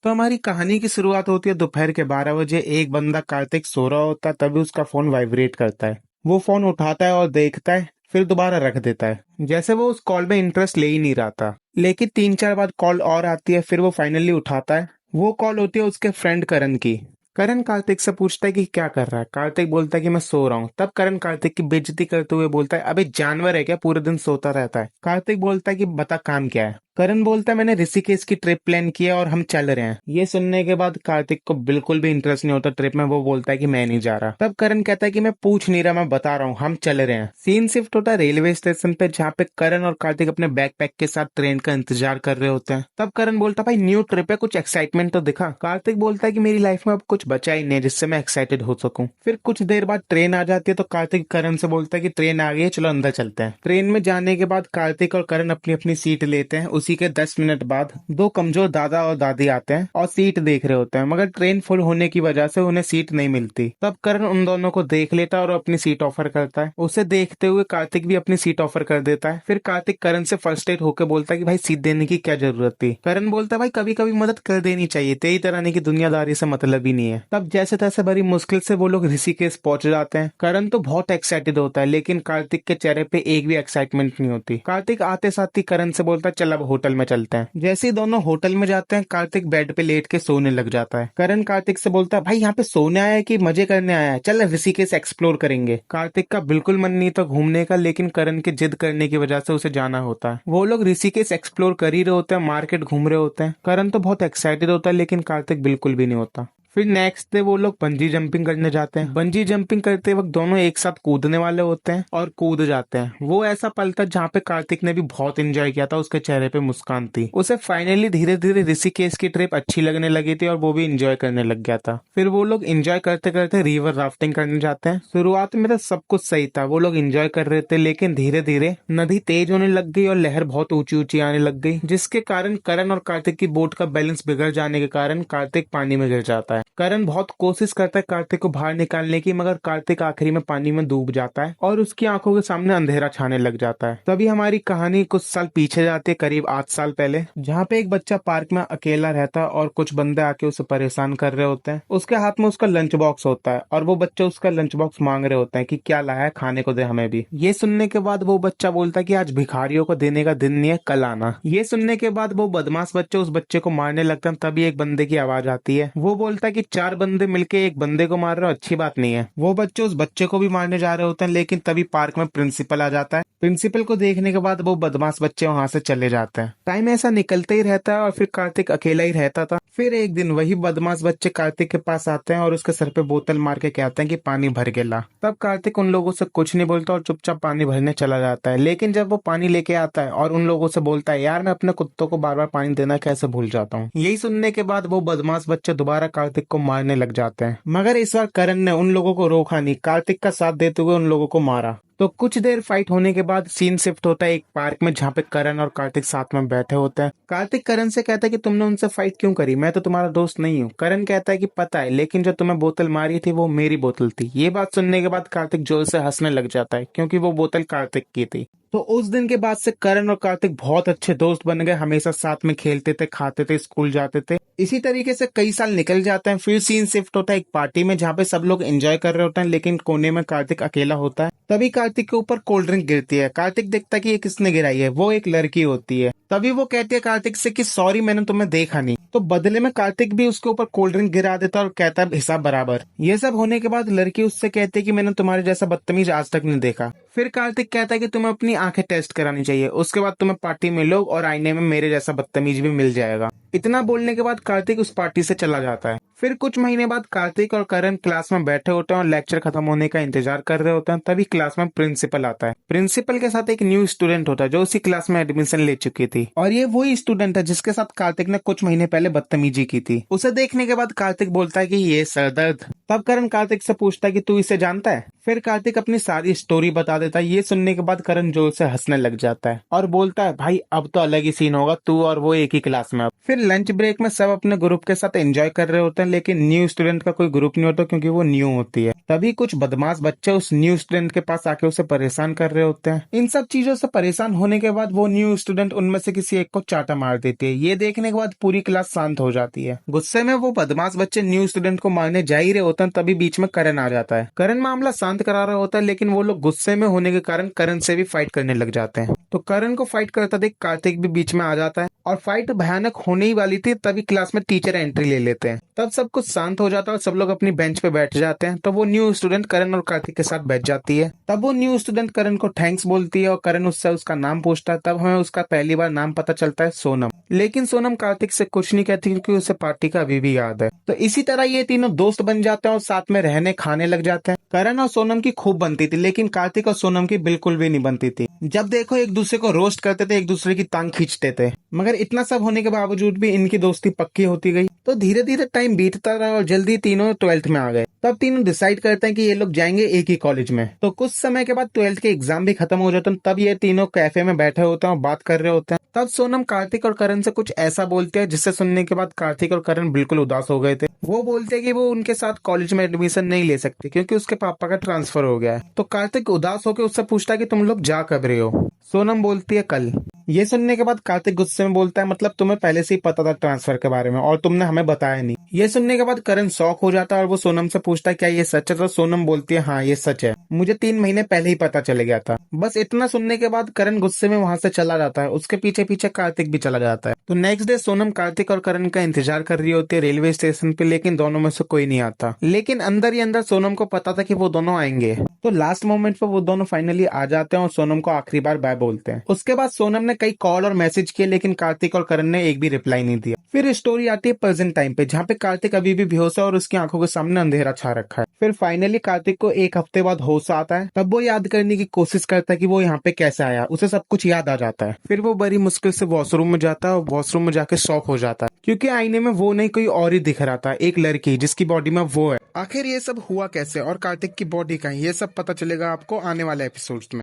तो हमारी कहानी की शुरुआत होती है दोपहर के 12 बजे। एक बंदा कार्तिक सो रहा होता है, तभी उसका फोन वाइब्रेट करता है। वो फोन उठाता है और देखता है, फिर दोबारा रख देता है, जैसे वो उस कॉल में इंटरेस्ट ले ही नहीं रहा था। लेकिन 3-4 बार कॉल और आती है, फिर वो फाइनली उठाता है। वो कॉल होती है उसके फ्रेंड करण की। करण कार्तिक से पूछता है कि क्या कर रहा है। कार्तिक बोलता है कि मैं सो रहा हूँ। तब करण कार्तिक की बेइज्जती करते हुए बोलता है, अबे जानवर है क्या, पूरे दिन सोता रहता है। कार्तिक बोलता है कि बता काम क्या है। करण बोलता है, मैंने ऋषिकेश की ट्रिप प्लान की है और हम चल रहे हैं। ये सुनने के बाद कार्तिक को बिल्कुल भी इंटरेस्ट नहीं होता ट्रिप में। वो बोलता है कि मैं नहीं जा रहा। तब करण कहता है कि मैं पूछ नहीं रहा, मैं बता रहा हूँ, हम चल रहे हैं। सीन शिफ्ट होता है रेलवे स्टेशन पे, जहाँ पे करण और कार्तिक अपने बैकपैक के साथ ट्रेन का इंतजार कर रहे होते हैं। तब करण बोलता है, भाई न्यू ट्रिप है, कुछ एक्साइटमेंट तो दिखा। कार्तिक बोलता है कि मेरी लाइफ में अब कुछ बचा ही नहीं जिससे मैं एक्साइटेड हो सकूं। फिर कुछ देर बाद ट्रेन आ जाती है, तो कार्तिक करण से बोलता है कि ट्रेन आ गई है, चलो अंदर चलते हैं। ट्रेन में जाने के बाद कार्तिक और करण अपनी अपनी सीट लेते हैं। उसी के 10 मिनट बाद दो कमजोर दादा और दादी आते हैं और सीट देख रहे होते हैं, मगर ट्रेन फुल होने की वजह से उन्हें सीट नहीं मिलती। तब करण उन दोनों को देख लेता है और अपनी सीट ऑफर करता है। उसे देखते हुए कार्तिक भी अपनी सीट ऑफर कर देता है। फिर कार्तिक करण से फर्स्ट्रेट होकर बोलता है कि भाई सीट देने की क्या जरूरत थी। करण बोलता है, भाई कभी कभी मदद कर देनी चाहिए, तेरी तरह नहीं कि दुनियादारी से मतलब ही नहीं है। तब जैसे तैसे बड़ी मुश्किल से वो लोग ऋषिकेश पहुंच जाते हैं। करण तो बहुत एक्साइटेड होता है, लेकिन कार्तिक के चेहरे पे एक भी एक्साइटमेंट नहीं होती। कार्तिक आते साथ ही करण से बोलता है, चल अब होटल में चलते हैं। जैसे ही दोनों होटल में जाते हैं, कार्तिक बेड पे लेट के सोने लग जाता है। करण कार्तिक से बोलता है, भाई यहाँ पे सोने आया है कि मजे करने आया है, चल ऋषिकेश एक्सप्लोर करेंगे। कार्तिक का बिल्कुल मन नहीं था घूमने का, लेकिन करण के जिद करने की वजह से उसे जाना होता है। वो लोग ऋषिकेश एक्सप्लोर कर ही रहे होते हैं, मार्केट घूम रहे होते हैं। करण तो बहुत एक्साइटेड होता है, लेकिन कार्तिक बिल्कुल भी नहीं होता। फिर नेक्स्ट डे वो लोग बंजी जंपिंग करने जाते हैं। बंजी जंपिंग करते वक्त दोनों एक साथ कूदने वाले होते हैं और कूद जाते हैं। वो ऐसा पल था जहाँ पे कार्तिक ने भी बहुत एंजॉय किया था, उसके चेहरे पे मुस्कान थी। उसे फाइनली धीरे धीरे ऋषिकेश की ट्रिप अच्छी लगने लगी थी और वो भी एंजॉय करने लग गया था। फिर वो लोग एंजॉय करते करते रिवर राफ्टिंग करने जाते हैं। शुरुआत में तो सब कुछ सही था, वो लोग एंजॉय कर रहे थे, लेकिन धीरे धीरे नदी तेज होने लग गई और लहर बहुत ऊंची ऊंची आने लग गई, जिसके कारण करण और कार्तिक की बोट का बैलेंस बिगड़ जाने के कारण कार्तिक पानी में गिर जाता है। करण बहुत कोशिश करता है कार्तिक को बाहर निकालने की, मगर कार्तिक आखिरी में पानी में डूब जाता है और उसकी आंखों के सामने अंधेरा छाने लग जाता है। तभी हमारी कहानी कुछ साल पीछे जाती है, करीब 8 साल पहले, जहाँ पे एक बच्चा पार्क में अकेला रहता है और कुछ बंदे आके उसे परेशान कर रहे होते हैं। उसके हाथ में उसका लंच बॉक्स होता है और वो बच्चा उसका लंच बॉक्स मांग रहे होते हैं कि क्या लाया है, खाने को दे हमें भी। ये सुनने के बाद वो बच्चा बोलता है कि आज भिखारियों को देने का दिन नहीं है, कल आना। ये सुनने के बाद वो बदमाश बच्चा उस बच्चे को मारने लगता है। तभी एक बंदे की आवाज आती है। वो बोलता है कि 4 बंदे मिलके एक बंदे को मार रहे हो, अच्छी बात नहीं है। वो बच्चे उस बच्चे को भी मारने जा रहे होते हैं, लेकिन तभी पार्क में प्रिंसिपल आ जाता है। प्रिंसिपल को देखने के बाद वो बदमाश बच्चे वहां से चले जाते हैं। टाइम ऐसा निकलते ही रहता है और फिर कार्तिक अकेला ही रहता था। फिर एक दिन वही बदमाश बच्चे कार्तिक के पास आते हैं और उसके सर पे बोतल मार के कहते हैं कि पानी भर के ला। तब कार्तिक उन लोगों से कुछ नहीं बोलता और चुपचाप पानी भरने चला जाता है। लेकिन जब वो पानी लेके आता है और उन लोगों से बोलता है, यार मैं अपने कुत्तों को बार बार पानी देना कैसे भूल जाता हूँ। यही सुनने के बाद वो बदमाश बच्चे दोबारा कार्तिक को मारने लग जाते हैं, मगर इस बार करण ने उन लोगों को रोका नहीं, कार्तिक का साथ देते हुए उन लोगों को मारा। तो कुछ देर फाइट होने के बाद सीन शिफ्ट होता है एक पार्क में, जहाँ पे करण और कार्तिक साथ में बैठे होते हैं। कार्तिक करण से कहता है कि तुमने उनसे फाइट क्यों करी, मैं तो तुम्हारा दोस्त नहीं हूँ। करण कहता है कि पता है, लेकिन जो तुम्हें बोतल मारी थी वो मेरी बोतल थी। ये बात सुनने के बाद कार्तिक जोर से हंसने लग जाता है, क्योंकि वो बोतल कार्तिक की थी। तो उस दिन के बाद से करण और कार्तिक बहुत अच्छे दोस्त बन गए, हमेशा साथ में खेलते थे, खाते थे, स्कूल जाते थे। इसी तरीके से कई साल निकल जाते हैं। फिर सीन शिफ्ट होता है एक पार्टी में, जहाँ पे सब लोग एंजॉय कर रहे होते हैं, लेकिन कोने में कार्तिक अकेला होता है। तभी कार्तिक के ऊपर कोल्ड ड्रिंक गिरती है। कार्तिक देखता है कि ये किसने गिराई है, वो एक लड़की होती है। तभी वो कहती है कार्तिक से कि सॉरी, मैंने तुम्हें देखा नहीं। तो बदले में कार्तिक भी उसके ऊपर कोल्ड ड्रिंक गिरा देता है और कहता है हिसाब बराबर। ये सब होने के बाद लड़की उससे कहती है कि मैंने तुम्हारे जैसा बदतमीज आज तक नहीं देखा। फिर कार्तिक कहता है कि तुम्हें अपनी आंखें टेस्ट करानी चाहिए, उसके बाद तुम्हें पार्टी में लोग और आईने में मेरे जैसा बदतमीज भी मिल जाएगा। इतना बोलने के बाद कार्तिक उस पार्टी से चला जाता है। फिर कुछ महीने बाद कार्तिक और करण क्लास में बैठे होते हैं और लेक्चर खत्म होने का इंतजार कर रहे होते हैं। तभी क्लास में प्रिंसिपल आता है। प्रिंसिपल के साथ एक न्यू स्टूडेंट होता है जो उसी क्लास में एडमिशन ले चुकी थी, और ये वही स्टूडेंट है जिसके साथ कार्तिक ने कुछ महीने पहले बदतमीजी की थी। उसे देखने के बाद कार्तिक बोलता है कि ये सरदर्द। तब करण कार्तिक से पूछता है कि तू इसे जानता है। फिर कार्तिक अपनी सारी स्टोरी बता देता है। ये सुनने के बाद करण जोर से हंसने लग जाता है और बोलता है, भाई अब तो अलग ही सीन होगा, तू और वो एक ही क्लास में। अब फिर लंच ब्रेक में सब अपने ग्रुप के साथ एंजॉय कर रहे होते हैं, लेकिन न्यू स्टूडेंट का कोई ग्रुप नहीं होता क्योंकि वो न्यू होती है। तभी कुछ बदमाश बच्चे उस न्यू स्टूडेंट के पास आके उसे परेशान कर रहे होते हैं। इन सब चीजों से परेशान होने के बाद वो न्यू स्टूडेंट उनमें से किसी एक को चाटा मार देती है। ये देखने के बाद पूरी क्लास शांत हो जाती है। गुस्से में वो बदमाश बच्चे न्यू स्टूडेंट को मारने जा ही रहे होते हैं, तभी बीच में करण आ जाता है। करण मामला शांत करा रहा होता है, लेकिन वो लोग गुस्से में होने के कारण करण से भी फाइट करने लग जाते हैं। तो करण को फाइट करता देख कार्तिक भी बीच में आ जाता है और फाइट भयानक होने ही वाली थी, तभी क्लास में टीचर एंट्री ले लेते हैं। तब सब कुछ शांत हो जाता है और सब लोग अपनी बेंच पे बैठ जाते हैं। तो वो न्यू स्टूडेंट करण और कार्तिक के साथ बैठ जाती है। तब वो न्यू स्टूडेंट करण को थैंक्स बोलती है और करण उससे उसका नाम पूछता है। तब हमें उसका पहली बार नाम पता चलता है, सोनम। लेकिन सोनम कार्तिक से कुछ नहीं कहती क्योंकि उसे पार्टी का अभी भी याद है। तो इसी तरह ये तीनों दोस्त बन जाते हैं और साथ में रहने खाने लग जाते हैं। करण और सोनम की खूब बनती थी, लेकिन कार्तिक और सोनम की बिल्कुल भी नहीं बनती थी। जब देखो एक दूसरे को रोस्ट करते थे, एक दूसरे की टांग खींचते थे। मगर इतना सब होने के बावजूद भी इनकी दोस्ती पक्की होती गई। तो धीरे धीरे टाइम बीतता रहा और जल्दी तीनों 12th में आ गए। तब तीनों डिसाइड करते हैं कि ये लोग जाएंगे एक ही कॉलेज में। तो कुछ समय के बाद 12th के एग्जाम भी खत्म हो जाते हैं। तब ये तीनों कैफे में बैठे होते हैं और बात कर रहे होते हैं। तब सोनम कार्तिक और करण से कुछ ऐसा बोलते हैं जिससे सुनने के बाद कार्तिक और करण बिल्कुल उदास हो गए थे। वो बोलते हैं कि वो उनके साथ कॉलेज में एडमिशन नहीं ले सकते क्योंकि उसके पापा का ट्रांसफर हो गया है। तो कार्तिक उदास होकर उससे पूछता है कि तुम लोग जा कब रहे हो। सोनम बोलती है, कल। ये सुनने के बाद कार्तिक गुस्से में बोलता है, मतलब तुम्हें पहले से ही पता था ट्रांसफर के बारे में और तुमने हमें बताया नहीं। ये सुनने के बाद करण शॉक हो जाता है और वो सोनम से पूछता है, क्या ये सच है। तो सोनम बोलती है, हाँ ये सच है, मुझे 3 महीने पहले ही पता चल गया था। बस इतना सुनने के बाद करण गुस्से में वहां से चला जाता है। उसके पीछे पीछे कार्तिक भी चला जाता है। तो नेक्स्ट डे सोनम कार्तिक और करण का इंतजार कर रही होती है रेलवे स्टेशन पे, लेकिन दोनों में से कोई नहीं आता। लेकिन अंदर ही अंदर सोनम को पता था कि वो दोनों आएंगे। तो लास्ट मोमेंट पे वो दोनों फाइनली आ जाते हैं और सोनम को आखिरी बार बाय बोलते हैं। उसके बाद सोनम ने कई कॉल और मैसेज किए, लेकिन कार्तिक और करण ने एक भी रिप्लाई नहीं दिया। फिर स्टोरी आती है प्रेजेंट टाइम पे, जहाँ पे कार्तिक अभी भी बेहोश है और उसकी आंखों के सामने अंधेरा छा रखा है। फिर फाइनली कार्तिक को 1 हफ्ते बाद होश आता है। तब वो याद करने की कोशिश करता है कि वो यहाँ पे कैसे आया। उसे सब कुछ याद आ जाता है। फिर वो बड़ी मुश्किल से वॉशरूम में जाता है और वॉशरूम में जाके शॉक हो जाता है क्योंकि आईने में वो नहीं कोई और ही दिख रहा था, एक लड़की जिसकी बॉडी में वो है। आखिर ये सब हुआ कैसे और कार्तिक की बॉडी कहाँ है, ये सब पता चलेगा आपको आने वाले एपिसोड्स में।